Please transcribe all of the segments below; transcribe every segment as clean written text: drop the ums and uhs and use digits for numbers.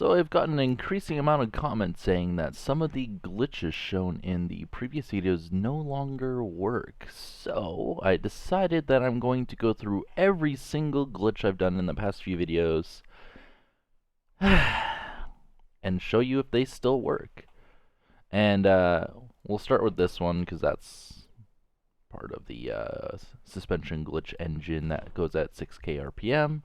So I've gotten an increasing amount of comments saying that some of the glitches shown in the previous videos no longer work. So I decided that I'm going to go through every single glitch I've done in the past few videos and show you if they still work. And we'll start with this one because that's part of the suspension glitch engine that goes at 6k RPM.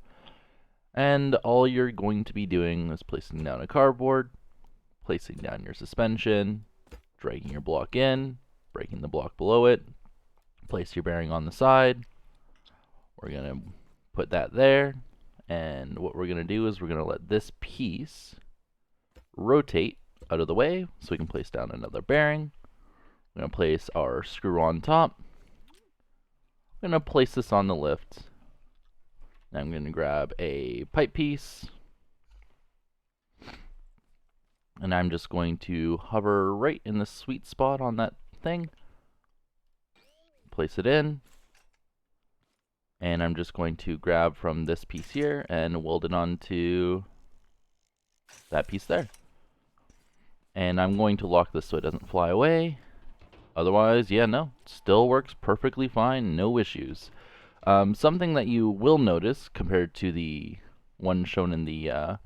And all you're going to be doing is placing down a cardboard, placing down your suspension, dragging your block in, breaking the block below it, place your bearing on the side. We're going to put that there, and what we're going to do is we're going to let this piece rotate out of the way so we can place down another bearing. We're going to place our screw on top. We're going to place this on the lift. I'm going to grab a pipe piece, and I'm just going to hover right in the sweet spot on that thing, place it in, and I'm just going to grab from this piece here and weld it onto that piece there. And I'm going to lock this so it doesn't fly away. Otherwise, yeah, no, still works perfectly fine, no issues. Something that you will notice compared to the one shown in the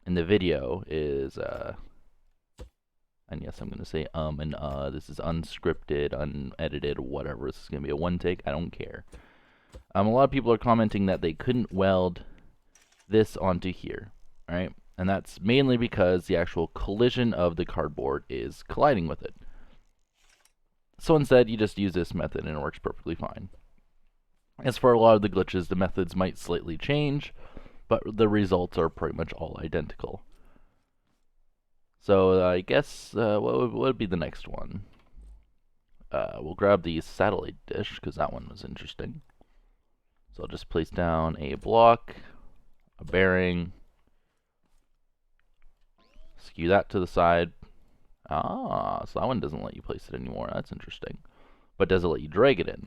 video is, and yes, I'm going to say and this is unscripted, unedited, whatever. This is going to be a one take, I don't care. A lot of people are commenting that they couldn't weld this onto here, right? And that's mainly because the actual collision of the cardboard is colliding with it. So instead, you just use this method and it works perfectly fine. As for a lot of the glitches, the methods might slightly change, but the results are pretty much all identical. So I guess, what would be the next one? We'll grab the satellite dish, because that one was interesting. So I'll just place down a block, a bearing, skew that to the side. Ah, so that one doesn't let you place it anymore. That's interesting. But does it let you drag it in?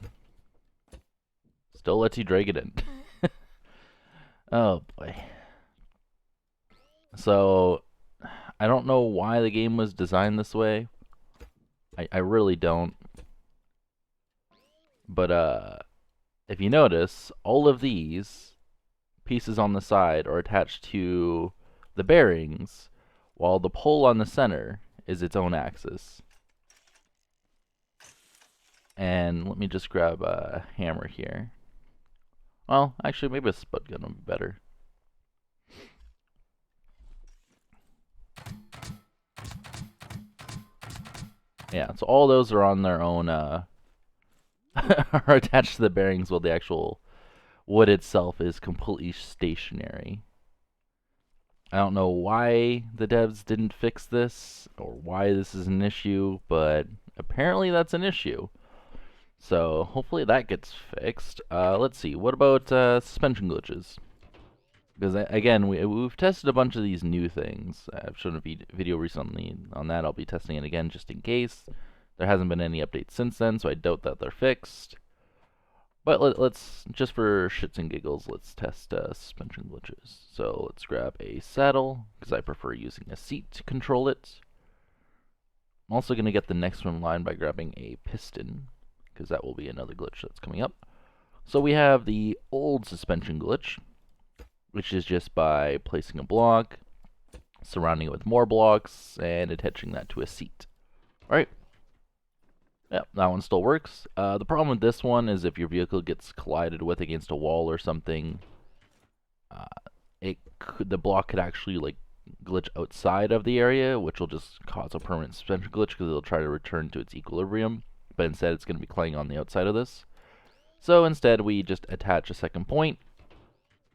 Still lets you drag it in. Oh boy. So, I don't know why the game was designed this way. I really don't. But, if you notice, all of these pieces on the side are attached to the bearings, while the pole on the center is its own axis. And let me just grab a hammer here. Well, actually, maybe a spud gun would be better. Yeah, so all those are on their own, are attached to the bearings, while the actual wood itself is completely stationary. I don't know why the devs didn't fix this, or why this is an issue, but apparently that's an issue. So hopefully that gets fixed. Let's see, what about suspension glitches? Because again, we've tested a bunch of these new things. I've shown a video recently on that. I'll be testing it again just in case. There hasn't been any updates since then, so I doubt that they're fixed. But let's, just for shits and giggles, let's test suspension glitches. So let's grab a saddle, because I prefer using a seat to control it. I'm also going to get the next one in line by grabbing a piston, because that will be another glitch that's coming up. So we have the old suspension glitch, which is just by placing a block, surrounding it with more blocks, and attaching that to a seat. Alright. Yep, that one still works. The problem with this one is if your vehicle gets collided with against a wall or something, the block could actually like glitch outside of the area, which will just cause a permanent suspension glitch because it'll try to return to its equilibrium, but instead it's going to be clanging on the outside of this. So instead we just attach a second point,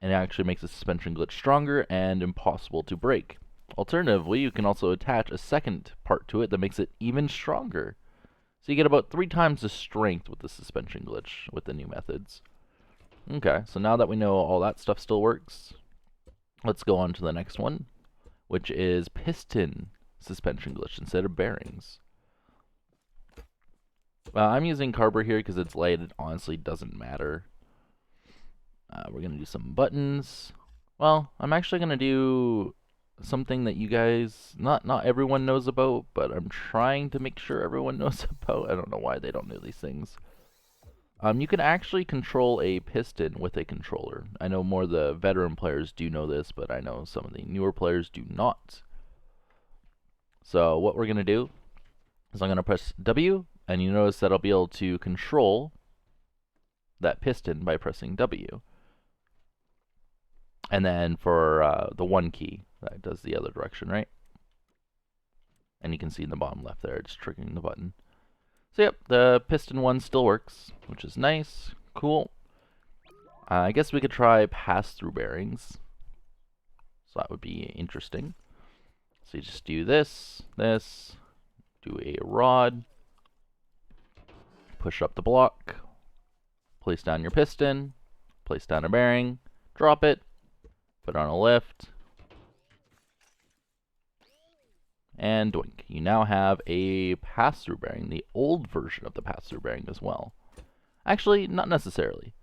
and it actually makes the suspension glitch stronger and impossible to break. Alternatively, you can also attach a second part to it that makes it even stronger. So you get about 3 times the strength with the suspension glitch with the new methods. Okay, so now that we know all that stuff still works, let's go on to the next one, which is piston suspension glitch instead of bearings. I'm using cardboard here because it's light. It honestly doesn't matter. We're going to do some buttons. Well, I'm actually going to do something that you guys, not everyone knows about, but I'm trying to make sure everyone knows about. I don't know why they don't know these things. You can actually control a piston with a controller. I know more of the veteran players do know this, but I know some of the newer players do not. So what we're going to do is I'm going to press W, and you notice that I'll be able to control that piston by pressing W. And then for the 1 key, that does the other direction, right? And you can see in the bottom left there, it's triggering the button. So yep, the piston one still works, which is nice, cool. I guess we could try pass-through bearings. So that would be interesting. So you just do this, do a rod, push up the block, place down your piston, place down a bearing, drop it, put on a lift, and doink. You now have a pass-through bearing, the old version of the pass-through bearing as well. Actually, not necessarily.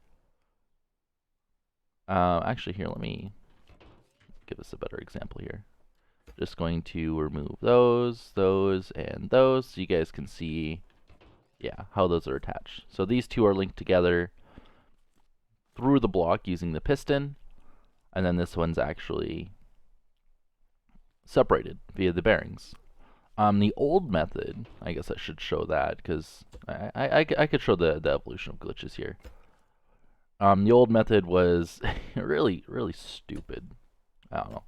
Actually, here, let me give us a better example here. Just going to remove those, and those, so you guys can see, yeah, how those are attached. So these two are linked together through the block using the piston, and then this one's actually separated via the bearings. The old method, I guess I should show that, because I could show the evolution of glitches here. The old method was really stupid. I don't know.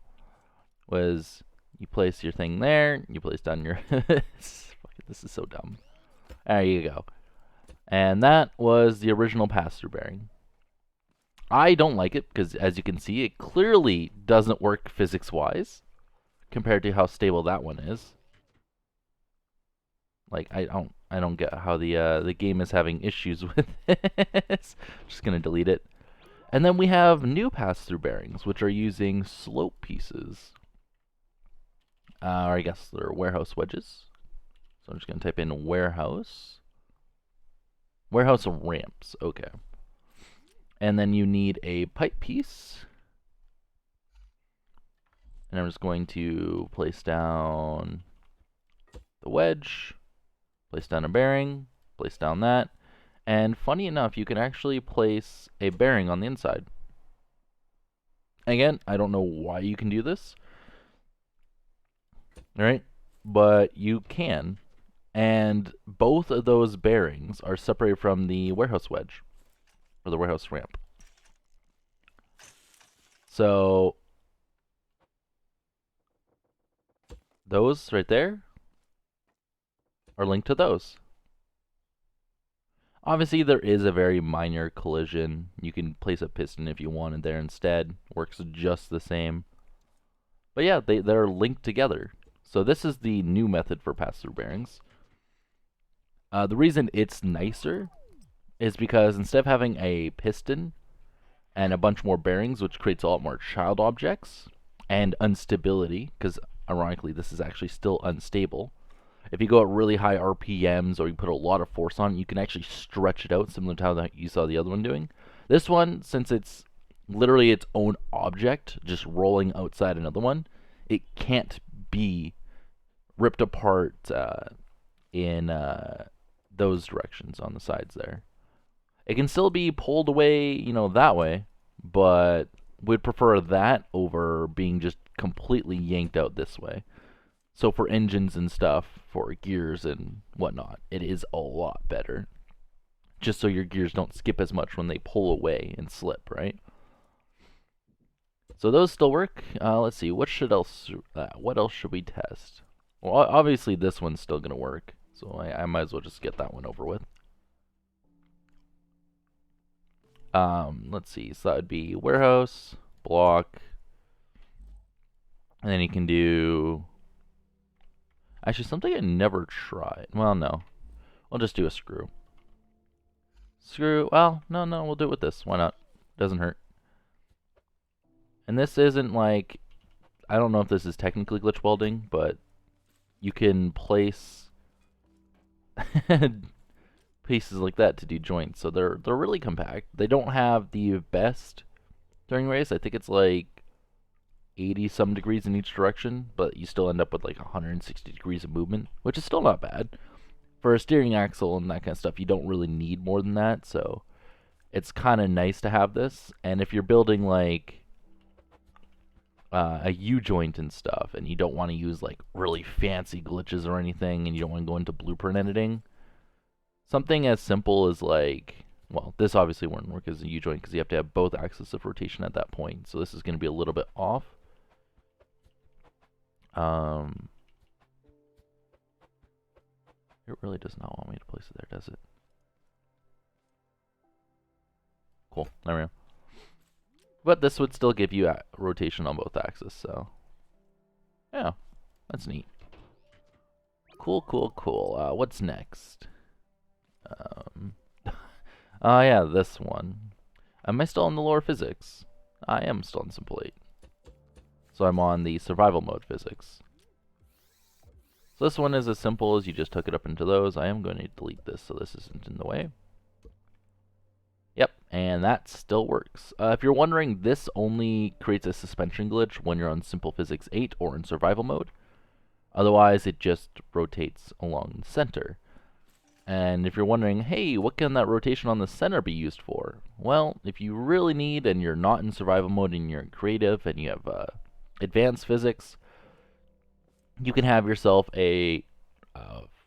Was you place your thing there, you place down your... This is so dumb. There you go. And that was the original pass-through bearing. I don't like it, because as you can see, it clearly doesn't work physics-wise, compared to how stable that one is. Like, I don't get how the game is having issues with this. Just gonna delete it. And then we have new pass-through bearings, which are using slope pieces. Or I guess they're warehouse wedges. So I'm just gonna type in warehouse. Warehouse ramps, okay. And then you need a pipe piece. And I'm just going to place down the wedge, place down a bearing, place down that. And funny enough, you can actually place a bearing on the inside. Again, I don't know why you can do this. Alright? But you can. And both of those bearings are separated from the warehouse wedge, or the warehouse ramp. So those right there are linked to those. Obviously, there is a very minor collision. You can place a piston if you wanted there instead. Works just the same. But yeah, they're linked together. So this is the new method for pass-through bearings. The reason it's nicer is because instead of having a piston and a bunch more bearings, which creates a lot more child objects and instability, because ironically this is actually still unstable. If you go at really high RPMs or you put a lot of force on it, you can actually stretch it out, similar to how you saw the other one doing. This one, since it's literally its own object, just rolling outside another one, it can't be ripped apart in those directions on the sides there. It can still be pulled away, you know, that way, but we'd prefer that over being just completely yanked out this way. So for engines and stuff, for gears and whatnot, it is a lot better. Just so your gears don't skip as much when they pull away and slip, right? So those still work. Let's see, what else should we test? Well, obviously this one's still gonna work, so I might as well just get that one over with. Let's see, so that would be warehouse, block, and then you can do... Actually, something I never tried. Well, no. We'll just do a screw. Screw, well, no, we'll do it with this. Why not? Doesn't hurt. And this isn't like... I don't know if this is technically glitch welding, but you can place pieces like that to do joints. So they're really compact. They don't have the best turning radius. I think it's like 80 some degrees in each direction, but you still end up with like 160 degrees of movement, which is still not bad. For a steering axle and that kind of stuff, you don't really need more than that, so it's kind of nice to have this. And if you're building like a U-joint and stuff, and you don't want to use like really fancy glitches or anything, and you don't want to go into blueprint editing, something as simple as like, well, this obviously won't work as a U-joint because you have to have both axes of rotation at that point, so this is going to be a little bit off. It really does not want me to place it there, does it? Cool, there we go. But this would still give you rotation on both axes, so yeah, that's neat. Cool, cool, cool. What's next? Oh yeah, this one. Am I still in the lower physics? I am still in Simple 8. So I'm on the survival mode physics. So this one is as simple as you just hook it up into those. I am going to delete this so this isn't in the way. Yep, and that still works. If you're wondering, this only creates a suspension glitch when you're on Simple Physics 8 or in survival mode. Otherwise, it just rotates along the center. And if you're wondering, hey, what can that rotation on the center be used for? Well, if you really need and you're not in survival mode and you're creative and you have advanced physics, you can have yourself a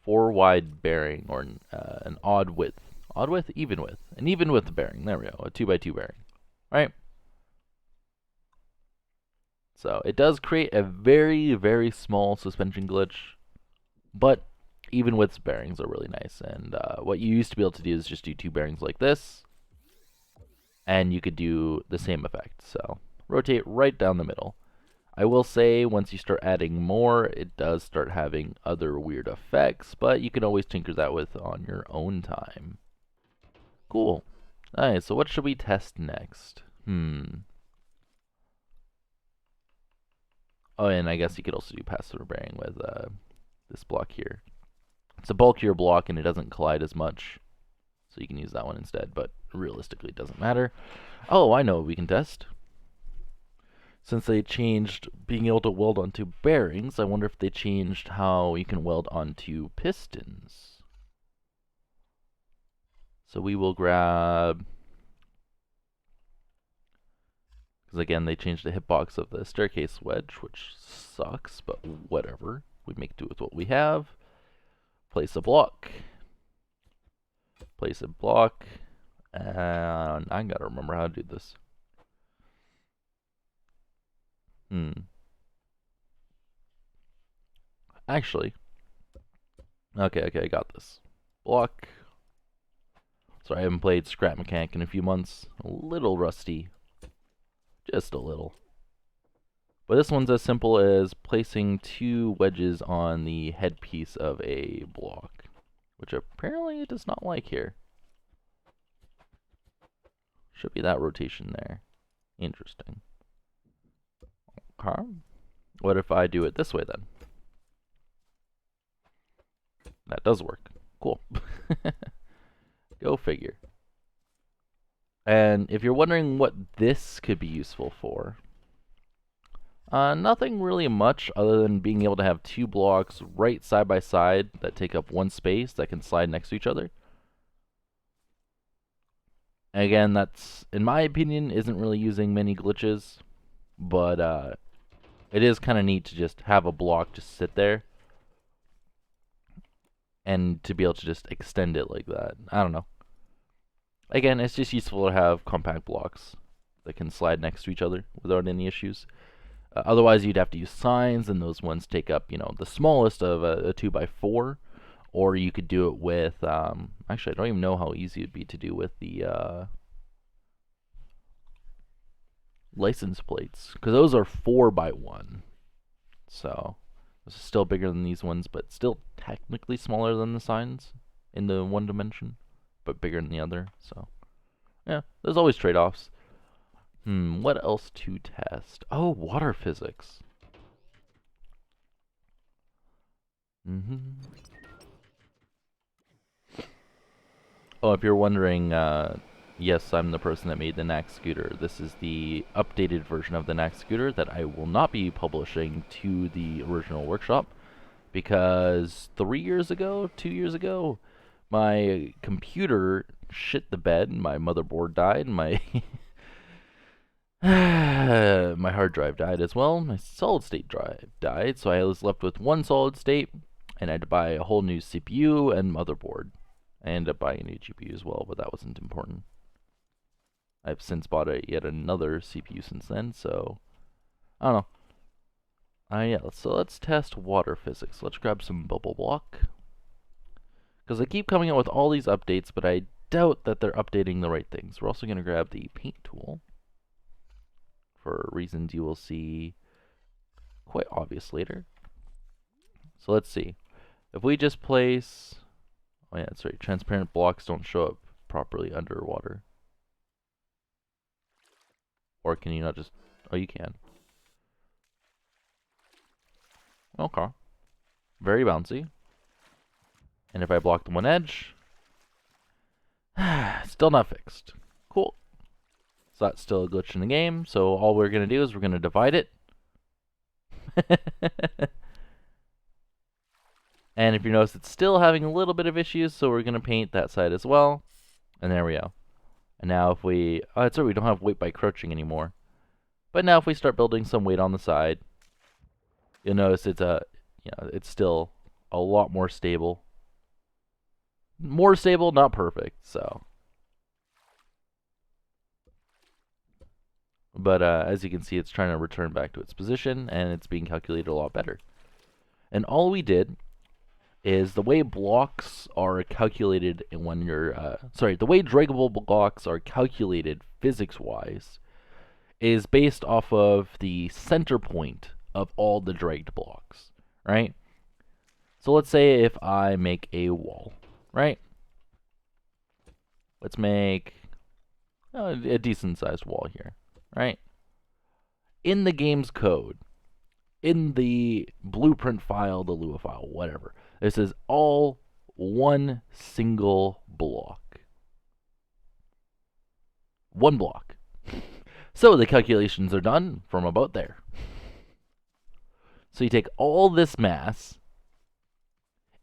4-wide bearing or an odd width. Odd width? Even width. An even width bearing. There we go. A 2x2 bearing. Right? So it does create a very, very small suspension glitch, but even width bearings are really nice. And what you used to be able to do is just do 2 bearings like this, and you could do the same effect. So rotate right down the middle. I will say, once you start adding more, it does start having other weird effects, but you can always tinker that with on your own time. Cool. Alright, so what should we test next? Oh, and I guess you could also do pass-through bearing with this block here. It's a bulkier block and it doesn't collide as much, so you can use that one instead, but realistically it doesn't matter. Oh, I know what we can test. Since they changed being able to weld onto bearings, I wonder if they changed how you can weld onto pistons. So we will grab, because again they changed the hitbox of the staircase wedge, which sucks, but whatever. We make do with what we have. Place a block. Place a block. And I gotta remember how to do this. Actually, okay, I got this. Block. Sorry, I haven't played Scrap Mechanic in a few months. A little rusty. Just a little. But this one's as simple as placing 2 wedges on the headpiece of a block, which apparently it does not like here. Should be that rotation there. Interesting. Okay. What if I do it this way then? That does work. Cool. Go figure. And if you're wondering what this could be useful for, nothing really much other than being able to have 2 blocks right side by side that take up 1 space that can slide next to each other. And again, that's, in my opinion, isn't really using many glitches, but it is kind of neat to just have a block just sit there and to be able to just extend it like that. I don't know. Again, it's just useful to have compact blocks that can slide next to each other without any issues. Otherwise, you'd have to use signs, and those ones take up, you know, the smallest of a 2x4. Or you could do it with, actually, I don't even know how easy it'd be to do with the license plates, because those are 4x1. So, this is still bigger than these ones, but still technically smaller than the signs in the one dimension, but bigger than the other. So, yeah, there's always trade-offs. What else to test? Oh, water physics. Oh, if you're wondering, yes, I'm the person that made the Knack scooter. This is the updated version of the Knack scooter that I will not be publishing to the original workshop because 3 years ago, 2 years ago, my computer shit the bed, my motherboard died, my my hard drive died as well, my solid state drive died, so I was left with one solid state, and I had to buy a whole new CPU and motherboard. I ended up buying a new GPU as well, but that wasn't important. I've since bought yet another CPU since then, so I don't know. Yeah, so let's test water physics. Let's grab some bubble block. Because they keep coming out with all these updates, but I doubt that they're updating the right things. We're also going to grab the paint tool for reasons you will see quite obvious later. So let's see. If we just place... Oh yeah, sorry, transparent blocks don't show up properly underwater. Or can you not just... Oh, you can. Okay. Very bouncy. And if I block the one edge, still not fixed. Cool. So that's still a glitch in the game. So all we're going to do is we're going to divide it. And if you notice, it's still having a little bit of issues, so we're going to paint that side as well. And there we go. And now if we... Oh, that's right, we don't have weight by crouching anymore. But now if we start building some weight on the side, you'll notice it's it's still a lot more stable. More stable, not perfect, so. But as you can see, it's trying to return back to its position, and it's being calculated a lot better. And all we did is the way blocks are calculated when you're, the way draggable blocks are calculated physics-wise is based off of the center point of all the dragged blocks, right? So let's say if I make a wall, right? Let's make a decent-sized wall here, right? In the game's code, in the blueprint file, the Lua file, whatever, this is all one single block. One block. So the calculations are done from about there. So you take all this mass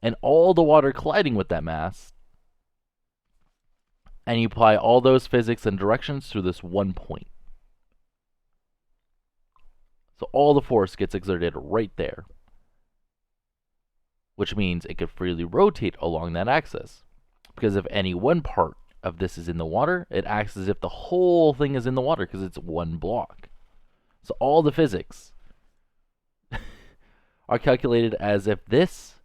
and all the water colliding with that mass, and you apply all those physics and directions through this one point. So all the force gets exerted right there, which means it could freely rotate along that axis. Because if any one part of this is in the water, it acts as if the whole thing is in the water because it's one block. So all the physics are calculated as if this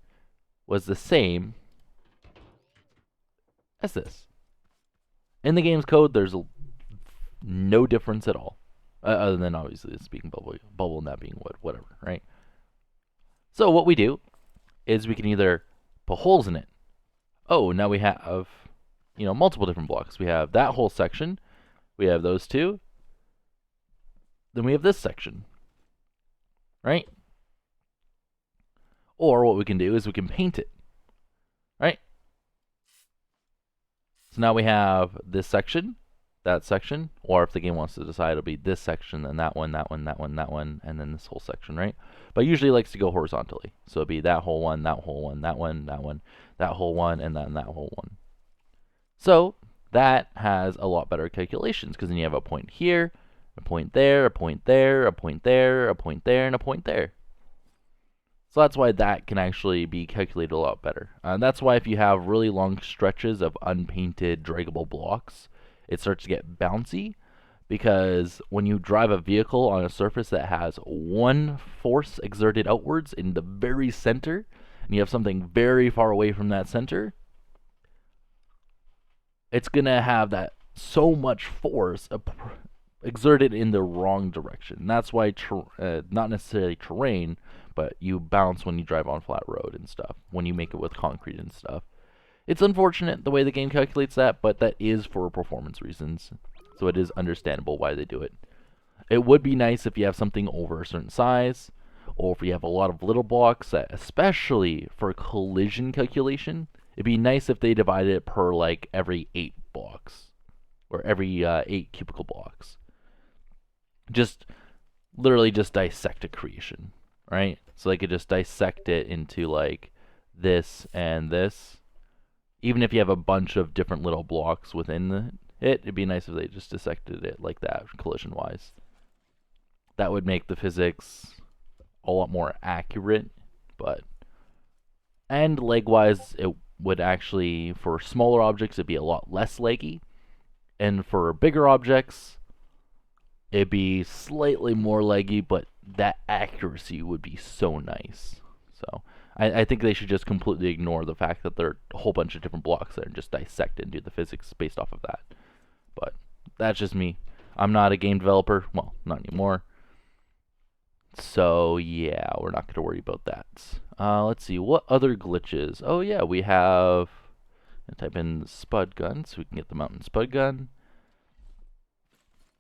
was the same as this. In the game's code, there's no difference at all. Other than obviously this being bubble and that being wood, whatever, right? So what we do is we can either put holes in it. Oh, now we have, multiple different blocks. We have that whole section. We have those two. Then we have this section, right? Or what we can do is we can paint it, right? So now we have this section, that section, or if the game wants to decide, it'll be this section, then that one, that one, that one, that one, and then this whole section, right? But usually it likes to go horizontally. So it'll be that whole one, that whole one, that one, that one, that whole one, and then that whole one. So that has a lot better calculations, because then you have a point here, a point there, a point there, a point there, a point there, and a point there. So that's why that can actually be calculated a lot better. That's why if you have really long stretches of unpainted draggable blocks, it starts to get bouncy, because when you drive a vehicle on a surface that has one force exerted outwards in the very center, and you have something very far away from that center, it's going to have that so much force exerted in the wrong direction. That's why, not necessarily terrain, but you bounce when you drive on flat road and stuff, when you make it with concrete and stuff. It's unfortunate the way the game calculates that, but that is for performance reasons, so it is understandable why they do it. It would be nice if you have something over a certain size, or if you have a lot of little blocks, that, especially for collision calculation, it'd be nice if they divided it per like every 8 blocks. or every 8 cubical blocks. Just literally just dissect a creation, right? So they could just dissect it into like this and this. Even if you have a bunch of different little blocks within it'd be nice if they just dissected it like that, collision-wise. That would make the physics a lot more accurate, but... And leg-wise, it would actually, for smaller objects, it'd be a lot less leggy. And for bigger objects, it'd be slightly more leggy, but that accuracy would be so nice. So I think they should just completely ignore the fact that there are a whole bunch of different blocks there and just dissect it and do the physics based off of that. But that's just me. I'm not a game developer. Well, not anymore. So yeah, we're not going to worry about that. Let's see, what other glitches? Oh yeah, we have... type in Spud gun so we can get the mountain Spud gun.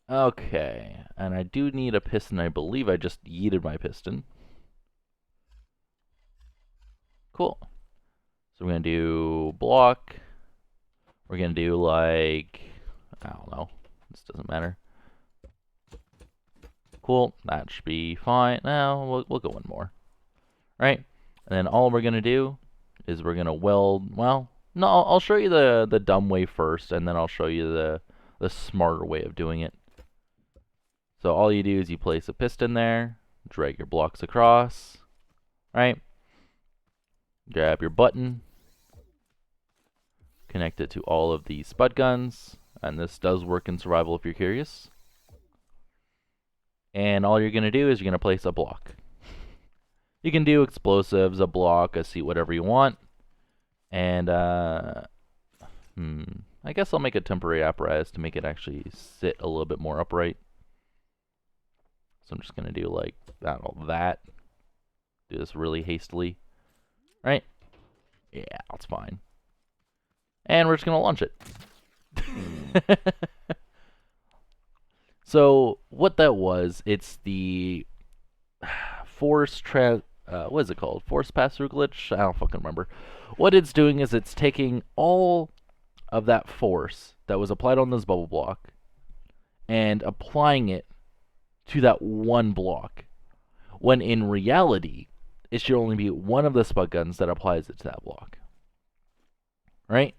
Okay, and I do need a piston. I believe I just yeeted my piston. Cool. So we're going to do block. We're going to do like, I don't know. This doesn't matter. Cool. That should be fine. Now we'll go one more. Right? And then all we're going to do is we're going to weld. Well, no, I'll show you the dumb way first, and then I'll show you the smarter way of doing it. So all you do is you place a piston there, drag your blocks across, right? Grab your button, connect it to all of the Spud guns, and this does work in survival if you're curious. And all you're going to do is you're going to place a block. You can do explosives, a block, a seat, whatever you want. And, I guess I'll make a temporary apparatus to make it actually sit a little bit more upright. So I'm just going to do like, I don't know, that. Do this really hastily. Right? Yeah, that's fine. And we're just going to launch it. So, what that was, it's the force what is it called? Force pass-through glitch? I don't fucking remember. What it's doing is it's taking all of that force that was applied on this bubble block and applying it to that one block. When in reality, it should only be one of the Spud guns that applies it to that block. Right?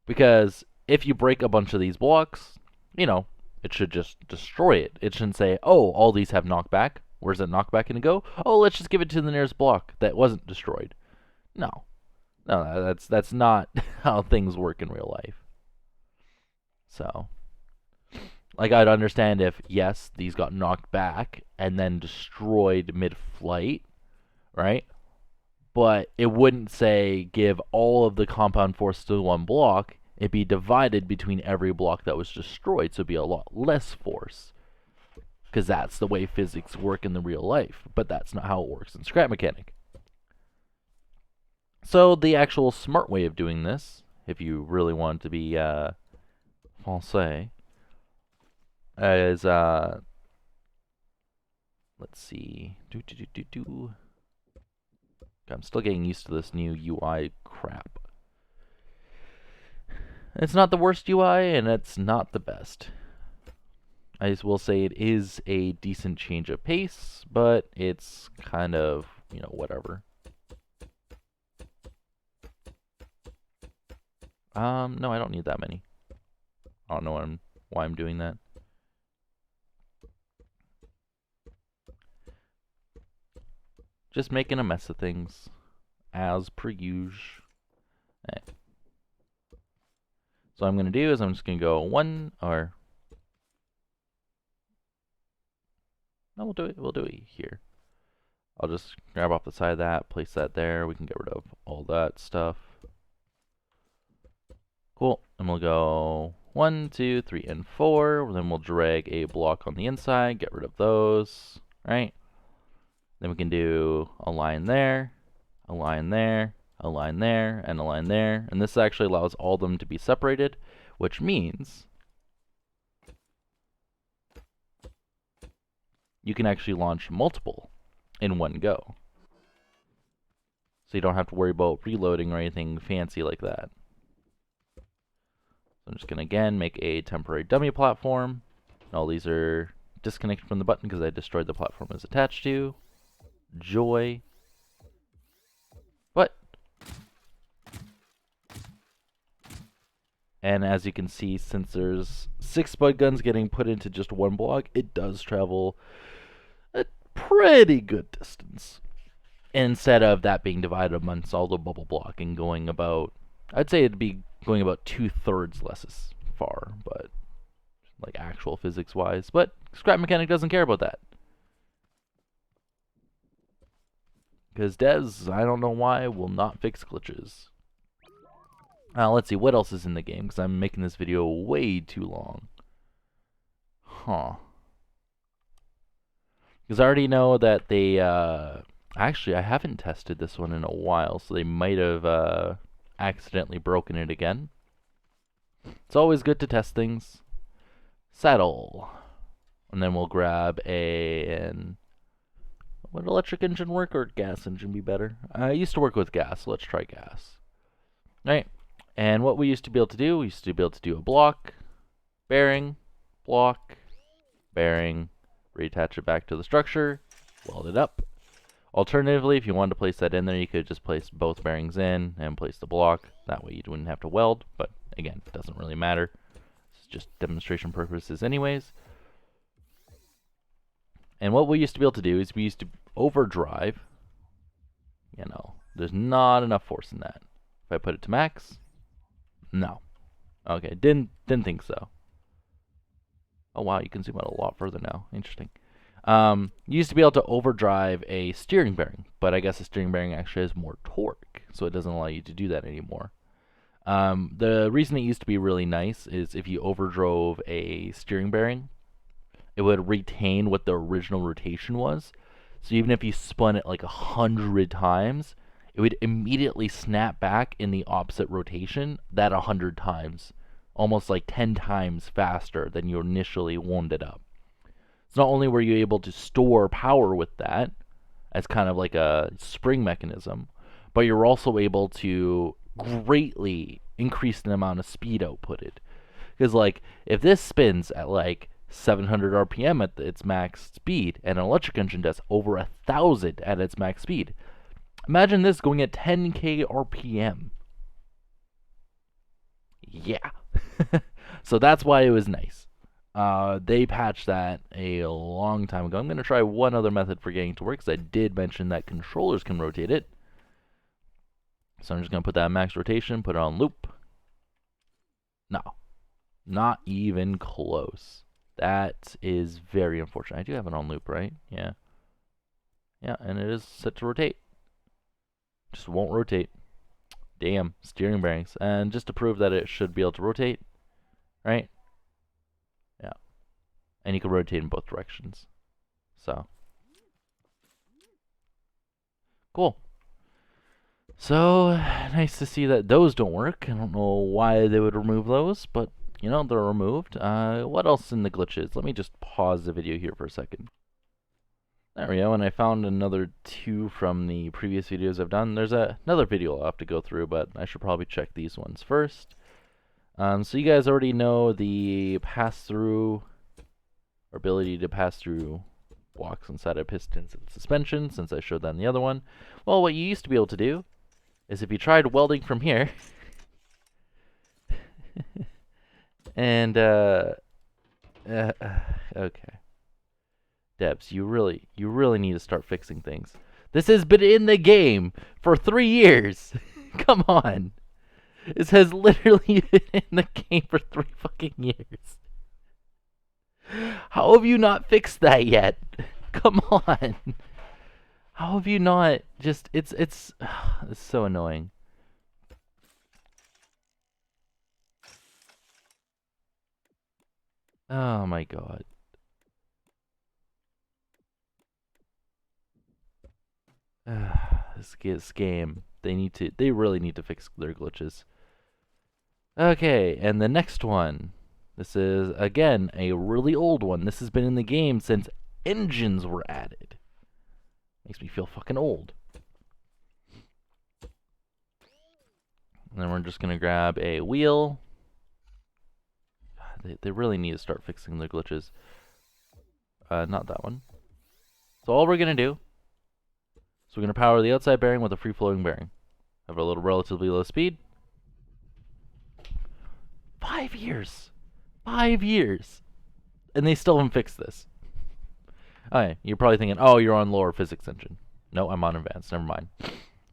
Because if you break a bunch of these blocks, you know, it should just destroy it. It shouldn't say, oh, all these have knockback. Where's that knockback going to go? Oh, let's just give it to the nearest block that wasn't destroyed. No. No, that's not how things work in real life. So, like, I'd understand if, yes, these got knocked back and then destroyed mid-flight, right? But it wouldn't say give all of the compound force to one block. It'd be divided between every block that was destroyed, so it'd be a lot less force. Because that's the way physics work in the real life, but that's not how it works in scrap mechanic. So the actual smart way of doing this, if you really want to be français, is let's see. I'm still getting used to this new UI crap. It's not the worst UI, and it's not the best. I will say it is a decent change of pace, but it's kind of, you know, whatever. No, I don't need that many. I don't know why I'm doing that. Just making a mess of things, as per usual. So what I'm going to do is I'm just going to go one, or... No, we'll do it here. I'll just grab off the side of that, place that there. We can get rid of all that stuff. Cool. And we'll go 1, 2, 3, and 4. Then we'll drag a block on the inside, get rid of those, right? Then we can do a line there, a line there, a line there, and a line there. And this actually allows all of them to be separated, which means you can actually launch multiple in one go. So you don't have to worry about reloading or anything fancy like that. So I'm just going to, again, make a temporary dummy platform. All these are disconnected from the button because I destroyed the platform it's attached to. Joy. But, and as you can see, since there's 6 Spud guns getting put into just one block, it does travel a pretty good distance. Instead of that being divided amongst all the bubble block and going about, I'd say it'd be going about 2/3 less far, but like actual physics wise. But Scrap Mechanic doesn't care about that. Because devs, I don't know why, will not fix glitches. Let's see, what else is in the game? Because I'm making this video way too long. Because I already know that they, actually, I haven't tested this one in a while, so they might have accidentally broken it again. It's always good to test things. Saddle. And then we'll grab would electric engine work or gas engine be better? I used to work with gas, so let's try gas. Alright, and what we used to be able to do, we used to be able to do a block, bearing, block, bearing, reattach it back to the structure, weld it up. Alternatively, if you wanted to place that in there, you could just place both bearings in and place the block. That way you wouldn't have to weld, but again, it doesn't really matter. It's just demonstration purposes anyways. And what we used to be able to do is we used to overdrive. You know, there's not enough force in that. If I put it to max, no. Okay, didn't think so. Oh wow, you can zoom out a lot further now. Interesting. You used to be able to overdrive a steering bearing, but I guess a steering bearing actually has more torque, so it doesn't allow you to do that anymore. The reason it used to be really nice is if you overdrove a steering bearing, it would retain what the original rotation was. So even if you spun it like 100 times, it would immediately snap back in the opposite rotation that 100 times. Almost like 10 times faster than you initially wound it up. So not only were you able to store power with that, as kind of like a spring mechanism, but you're also able to greatly increase the amount of speed outputted. Because like, if this spins at like 700 RPM at its max speed, and an electric engine does over 1,000 at its max speed, imagine this going at 10k RPM. Yeah. So that's why it was nice. They patched that a long time ago. I'm going to try one other method for getting it to work, because I did mention that controllers can rotate it. So I'm just going to put that in max rotation, put it on loop. No. Not even close. That is very unfortunate. I do have it on loop, right? Yeah. Yeah, and it is set to rotate. Just won't rotate. Damn, steering bearings. And just to prove that it should be able to rotate, right? Yeah. And you can rotate in both directions. So. Cool. So, nice to see that those don't work. I don't know why they would remove those, but, you know, they're removed. What else in the glitches? Let me just pause the video here for a second. There we go, and I found another 2 from the previous videos I've done. There's another video I'll have to go through, but I should probably check these ones first. So you guys already know the pass-through, or ability to pass through blocks inside of pistons and suspension, since I showed that in the other one. Well, what you used to be able to do is if you tried welding from here, and, okay. Debs, you really need to start fixing things. This has been in the game for 3 years. Come on. This has literally been in the game for 3 fucking years. How have you not fixed that yet? Come on. How have you not just it's so annoying. Oh my god. This game, they really need to fix their glitches. Okay, and the next one. This is, again, a really old one. This has been in the game since engines were added. Makes me feel fucking old. And then we're just gonna grab a wheel. they really need to start fixing their glitches. Not that one. So all we're going to do is we're going to power the outside bearing with a free-flowing bearing. Have a little relatively low speed. 5 years! 5 years! And they still haven't fixed this. Okay, you're probably thinking, oh, you're on lower physics engine. No, I'm on advanced. Never mind.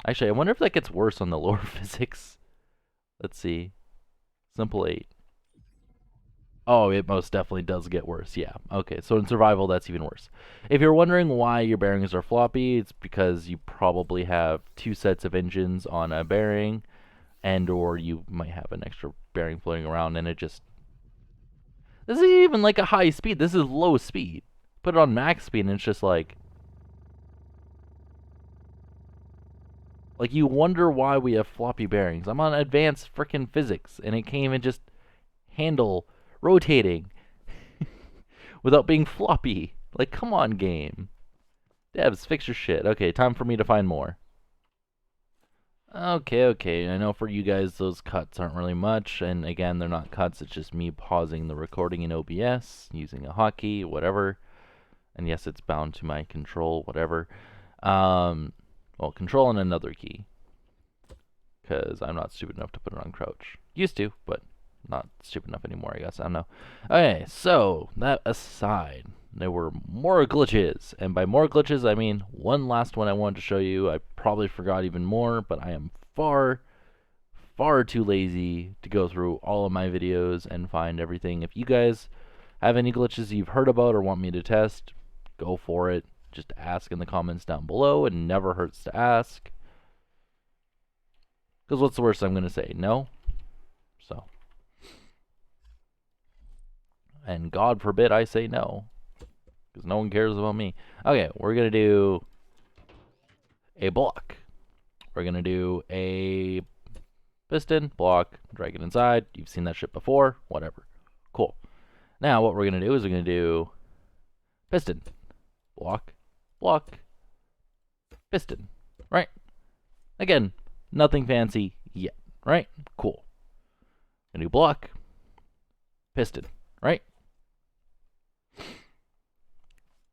Actually, I wonder if that gets worse on the lower physics. Let's see. Simple 8. Oh, it most definitely does get worse. Yeah. Okay, so in survival, that's even worse. If you're wondering why your bearings are floppy, it's because you probably have 2 sets of engines on a bearing, and or you might have an extra bearing floating around, and it just... This isn't even like a high speed. This is low speed. Put it on max speed, and it's just like... Like, you wonder why we have floppy bearings. I'm on advanced frickin' physics, and it can't even just handle rotating without being floppy. Like, come on, game. Devs, fix your shit. Okay, time for me to find more. Okay. I know for you guys, those cuts aren't really much, and again, they're not cuts. It's just me pausing the recording in OBS, using a hotkey, whatever. And yes, it's bound to my control, whatever. Well, control and another key, because I'm not stupid enough to put it on crouch. Used to, but not stupid enough anymore, I guess. I don't know. Okay, so that aside, there were more glitches, and by more glitches, I mean one last one I wanted to show you. I probably forgot even more, but I am far too lazy to go through all of my videos and find everything. If you guys have any glitches you've heard about or want me to test, go for it. Just ask in the comments down below. It never hurts to ask. Because what's the worst I'm going to say? No? So. And God forbid I say no. Because no one cares about me. Okay, we're going to do a block. We're going to do a piston, block, drag it inside. You've seen that shit before. Whatever. Cool. Now what we're going to do is we're going to do piston, block, piston, right? Again, nothing fancy yet, right? Cool. Gonna do block, piston, right?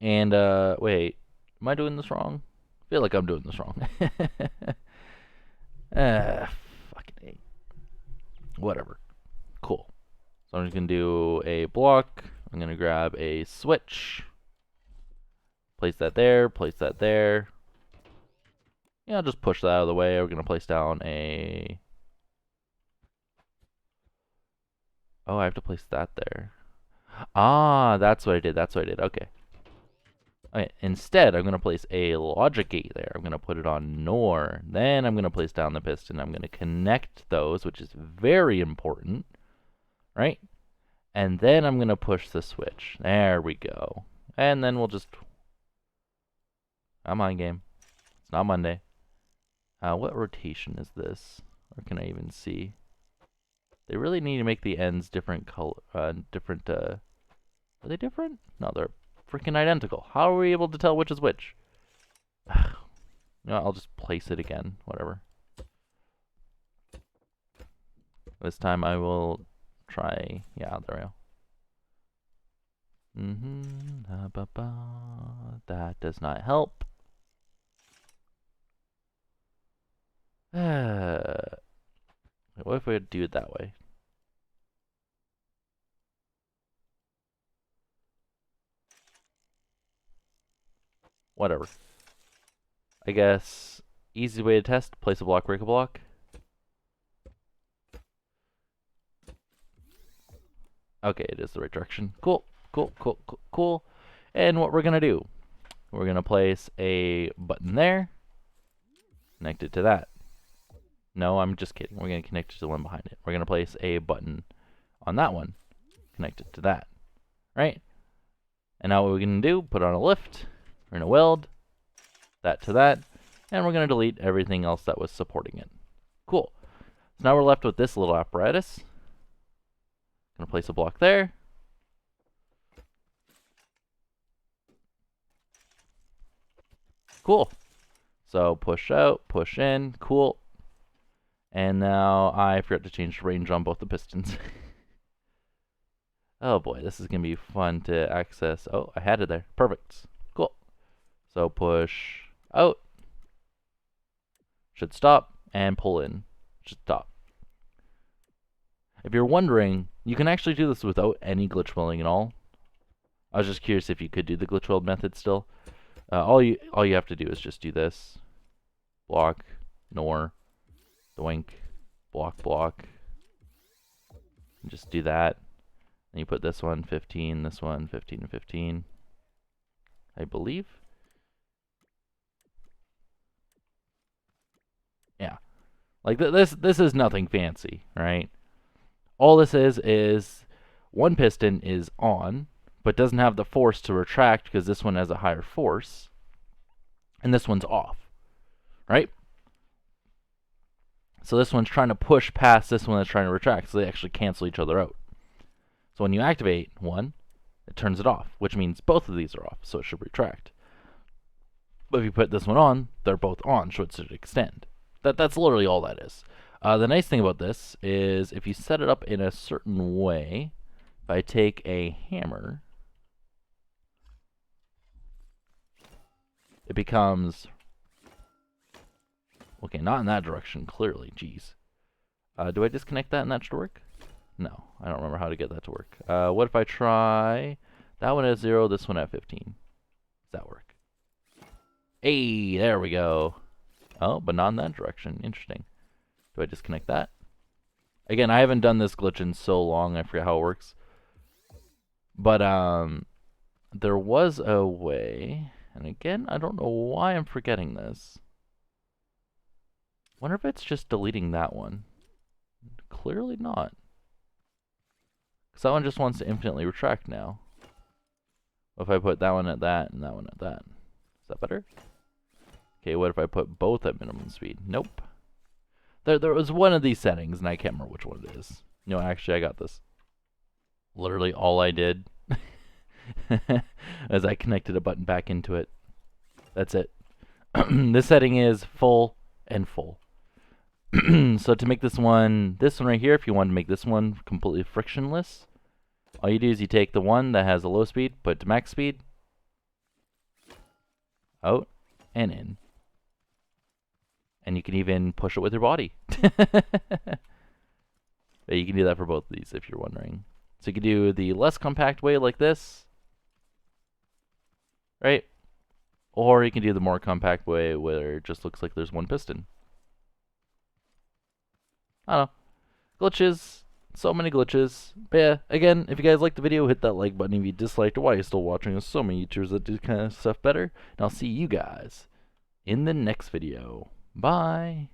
And, wait, am I doing this wrong? I feel like I'm doing this wrong. Fucking A. Whatever. Cool. So I'm just gonna do a block. I'm gonna grab a switch. Place that there, place that there. Yeah, I'll just push that out of the way. We're going to place down a... Oh, I have to place that there. Ah, that's what I did. Okay. Okay, instead, I'm going to place a logic gate there. I'm going to put it on NOR. Then I'm going to place down the piston. I'm going to connect those, which is very important. Right? And then I'm going to push the switch. There we go. And then we'll just... I'm on game. It's not Monday. What rotation is this? Or can I even see? They really need to make the ends different color, are they different? No, they're freaking identical. How are we able to tell which is which? No, I'll just place it again, whatever. This time I will try, yeah, there we go. That does not help. What if we do it that way? Whatever. I guess easy way to test, place a block, break a block. Okay, it is the right direction. Cool. And what we're gonna do, we're gonna place a button there, connect it to that. No, I'm just kidding. We're going to connect it to the one behind it. We're going to place a button on that one, connect it to that, right? And now what we're going to do, put on a lift, we're going to weld that to that, and we're going to delete everything else that was supporting it. Cool. So now we're left with this little apparatus. Going to place a block there. Cool. So push out, push in, cool. And now I forgot to change the range on both the pistons. Oh boy, this is going to be fun to access. Oh, I had it there. Perfect. Cool. So push out. Should stop. And pull in. Should stop. If you're wondering, you can actually do this without any glitch welding at all. I was just curious if you could do the glitch weld method still. All you have to do is just do this. Block, nor, doink, block, block. And just do that. And you put this one 15, this one 15 and 15. I believe. Yeah. Like this is nothing fancy, right? All this is one piston is on, but doesn't have the force to retract because this one has a higher force, and this one's off, right? So this one's trying to push past this one that's trying to retract, so they actually cancel each other out. So when you activate one, it turns it off, which means both of these are off, so it should retract. But if you put this one on, they're both on, so it should extend. That's literally all that is. The nice thing about this is if you set it up in a certain way, if I take a hammer, it becomes, okay, not in that direction, clearly, jeez. Do I disconnect that and that should work? No, I don't remember how to get that to work. What if I try that one at 0, this one at 15? Does that work? Hey, there we go. Oh, but not in that direction. Interesting. Do I disconnect that? Again, I haven't done this glitch in so long, I forget how it works. But there was a way, and again, I don't know why I'm forgetting this. Wonder if it's just deleting that one. Clearly not. Because that one just wants to infinitely retract now. What if I put that one at that and that one at that? Is that better? Okay, what if I put both at minimum speed? Nope. There was one of these settings, and I can't remember which one it is. No, actually, I got this. Literally all I did as I connected a button back into it. That's it. This setting is full and full. So to make this one right here, if you want to make this one completely frictionless, all you do is you take the one that has a low speed, put it to max speed, out, and in. And you can even push it with your body. But you can do that for both of these if you're wondering. So you can do the less compact way like this, right? Or you can do the more compact way where it just looks like there's one piston. I don't know. Glitches. So many glitches. But yeah, again, if you guys liked the video, hit that like button. If you disliked it, why are you still watching? There's so many YouTubers that do kind of stuff better. And I'll see you guys in the next video. Bye.